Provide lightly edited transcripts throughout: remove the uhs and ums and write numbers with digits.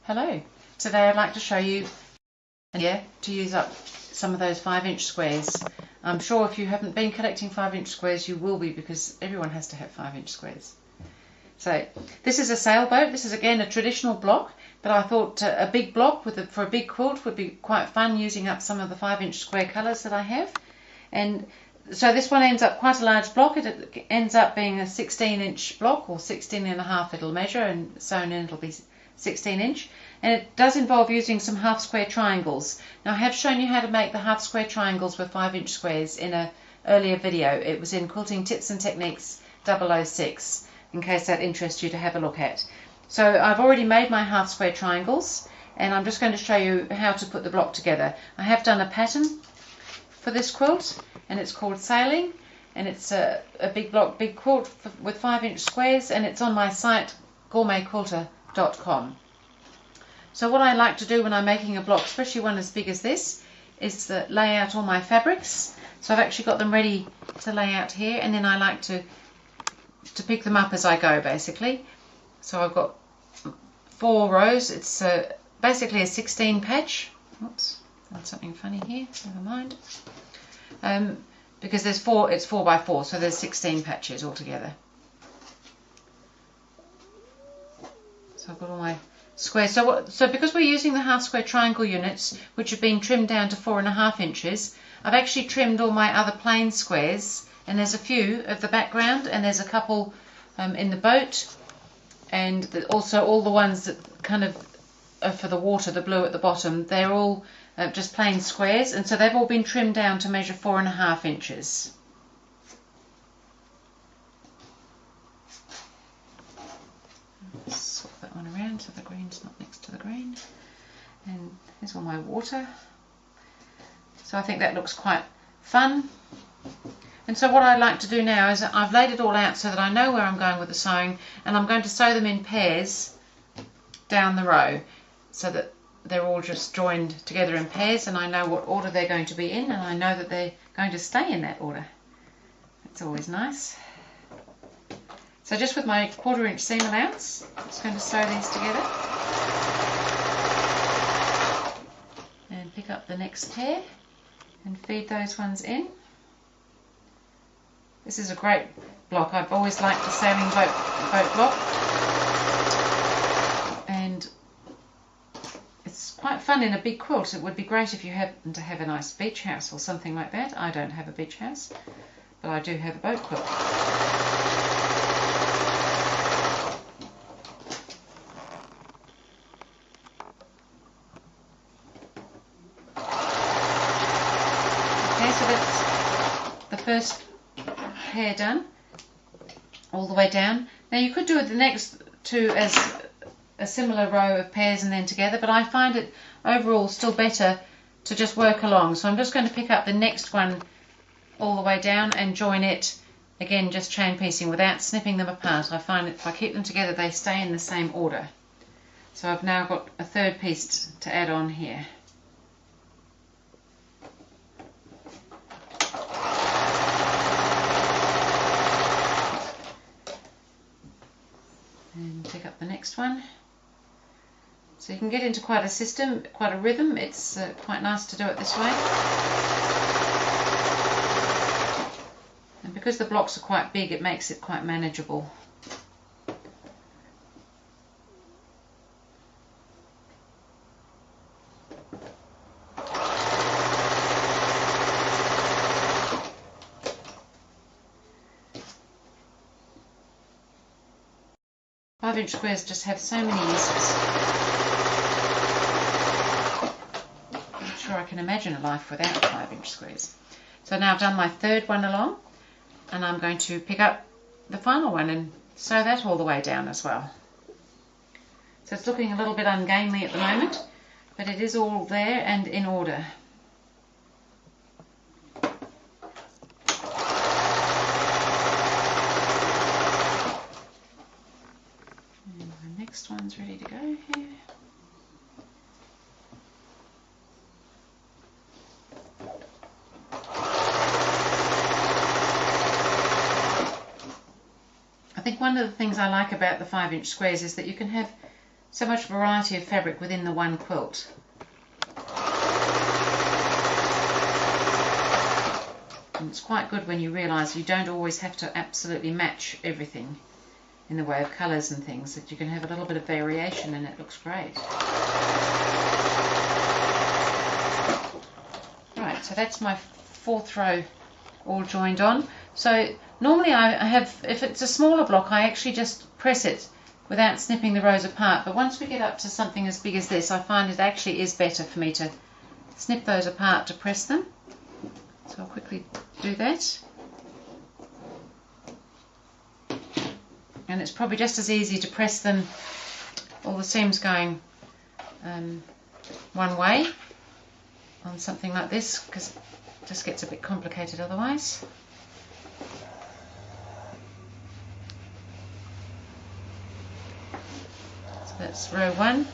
Hello, today I'd like to show you to use up some of those 5-inch squares. I'm sure if you haven't been collecting 5-inch squares you will be, because everyone has to have 5-inch squares. So this is a sailboat. This is again a traditional block, but I thought a big block for a big quilt would be quite fun, using up some of the 5-inch square colours that I have. And so this one ends up quite a large block. It ends up being a 16-inch block, or 16.5 it'll measure, and sewn in it'll be 16-inch, and it does involve using some half square triangles. Now I have shown you how to make the half square triangles with 5-inch squares in an earlier video. It was in Quilting Tips and Techniques 006, in case that interests you to have a look at. So I've already made my half square triangles, and I'm just going to show you how to put the block together. I have done a pattern for this quilt, and it's called Sailing, and it's a big block, big quilt with 5-inch squares, and it's on my site gourmetquilter.com. So what I like to do when I'm making a block, especially one as big as this, is to lay out all my fabrics. So I've actually got them ready to lay out here, and then I like to pick them up as I go, basically. So I've got 4 rows. It's basically a 16 patch. Oops, done something funny here, never mind. Because there's 4, it's 4 by 4, so there's 16 patches altogether. So I've got all my squares. So because we're using the half square triangle units, which have been trimmed down to 4.5 inches, I've actually trimmed all my other plain squares, and there's a few of the background, and there's a couple in the boat, and also all the ones that kind of are for the water, the blue at the bottom, they're all just plain squares, and so they've all been trimmed down to measure 4.5 inches. Swap that one around so the green's not next to the green. And here's all my water. So I think that looks quite fun. And so what I'd like to do now is I've laid it all out so that I know where I'm going with the sewing, and I'm going to sew them in pairs down the row so that they're all just joined together in pairs, and I know what order they're going to be in, and I know that they're going to stay in that order. That's always nice. So just with my 1/4 inch seam allowance, I'm just going to sew these together and pick up the next pair and feed those ones in. This is a great block. I've always liked the sailing boat block, and it's quite fun in a big quilt. It would be great if you happen to have a nice beach house or something like that. I don't have a beach house, but I do have a boat quilt. Okay, so that's the first pair done, all the way down. Now you could do the next 2 as a similar row of pairs and then together, but I find it overall still better to just work along. So I'm just going to pick up the next one all the way down and join it again, just chain piecing without snipping them apart. I find that if I keep them together they stay in the same order. So I've now got a 3rd piece to add on here. And pick up the next one. So you can get into quite a system, quite a rhythm. It's quite nice to do it this way. And because the blocks are quite big, it makes it quite manageable. Inch squares just have so many uses. I'm not sure I can imagine a life without 5-inch squares. So now I've done my 3rd one along, and I'm going to pick up the final one and sew that all the way down as well. So it's looking a little bit ungainly at the moment, but it is all there and in order. Next one's ready to go here. I think one of the things I like about the 5-inch squares is that you can have so much variety of fabric within the one quilt. And it's quite good when you realise you don't always have to absolutely match everything in the way of colours and things, that you can have a little bit of variation and it looks great. Right, so that's my 4th row all joined on. So normally I have, if it's a smaller block, I actually just press it without snipping the rows apart, but once we get up to something as big as this, I find it actually is better for me to snip those apart to press them. So I'll quickly do that. And it's probably just as easy to press them, all the seams going one way on something like this, because it just gets a bit complicated otherwise. So that's row 1.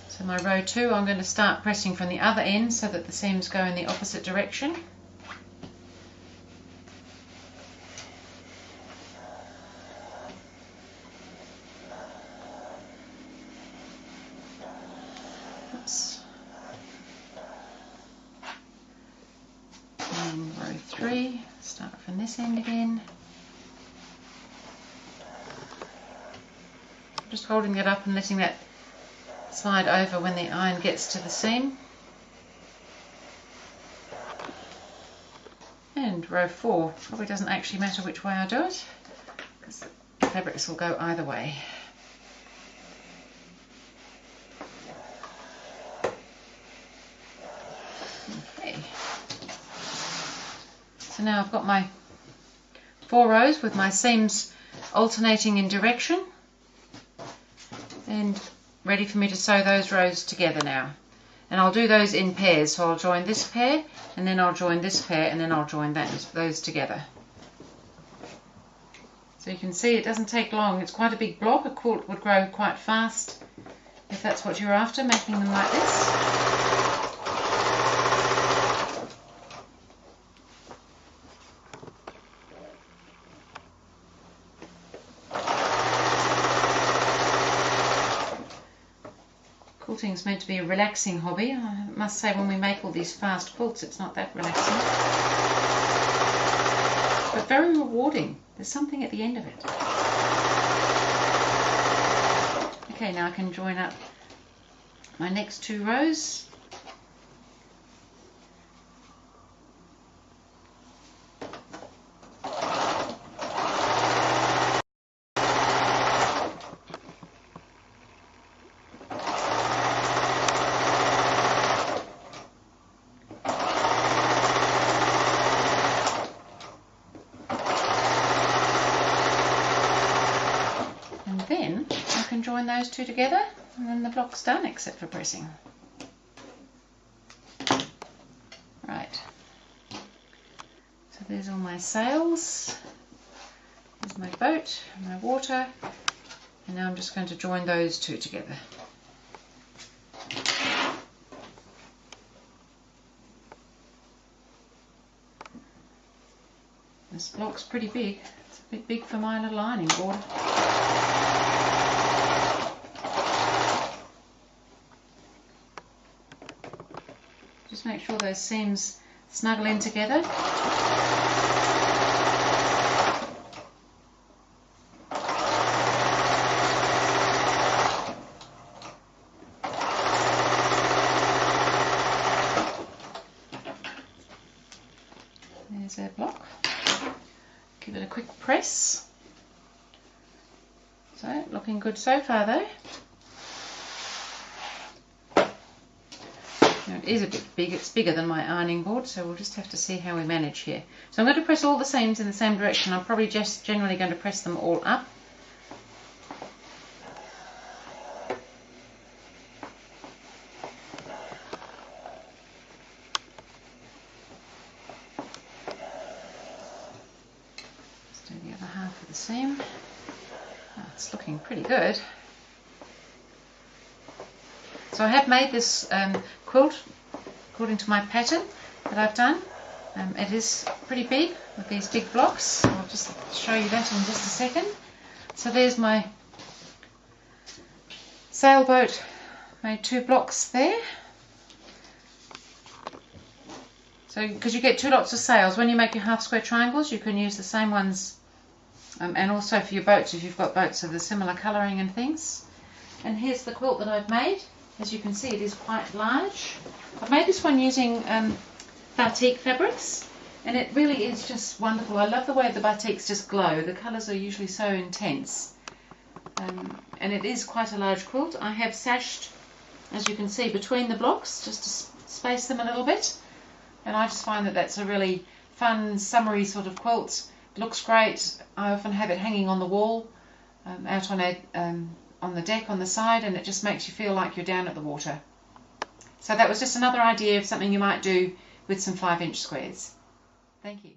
So my row 2, I'm going to start pressing from the other end so that the seams go in the opposite direction. And row 3, start from this end again. Just holding it up and letting that slide over when the iron gets to the seam. And row 4, probably doesn't actually matter which way I do it, because the fabrics will go either way. Okay. So now I've got my 4 rows with my seams alternating in direction and ready for me to sew those rows together now. And I'll do those in pairs, so I'll join this pair and then I'll join this pair and then I'll join those together. So you can see it doesn't take long. It's quite a big block. A quilt would grow quite fast if that's what you're after, making them like this. Quilting's meant to be a relaxing hobby. I must say, when we make all these fast quilts, it's not that relaxing. But very rewarding. There's something at the end of it. Okay, now I can join up my next 2 rows. Then I can join those 2 together and then the block's done except for pressing. Right, so there's all my sails, there's my boat, my water, and now I'm just going to join those 2 together. This block's pretty big. It's a bit big for my little ironing board. Just make sure those seams snuggle in together. There's our block. Give it a quick press. So, looking good so far though. Now it is a bit big, it's bigger than my ironing board, so we'll just have to see how we manage here. So I'm going to press all the seams in the same direction. I'm probably just generally going to press them all up. Let's do the other half of the seam. Oh, it's looking pretty good. So I have made this quilt according to my pattern that I've done. It is pretty big with these big blocks. I'll just show you that in just a second. So there's my sailboat. Made 2 blocks there. So because you get 2 lots of sails, when you make your half square triangles you can use the same ones, and also for your boats if you've got boats of the similar colouring and things. And here's the quilt that I've made. As you can see, it is quite large. I've made this one using batik fabrics, and it really is just wonderful. I love the way the batiks just glow. The colours are usually so intense, and it is quite a large quilt. I have sashed, as you can see, between the blocks just to space them a little bit, and I just find that that's a really fun summery sort of quilt. It looks great. I often have it hanging on the wall, out on the deck on the side, and it just makes you feel like you're down at the water. So that was just another idea of something you might do with some 5-inch squares. Thank you.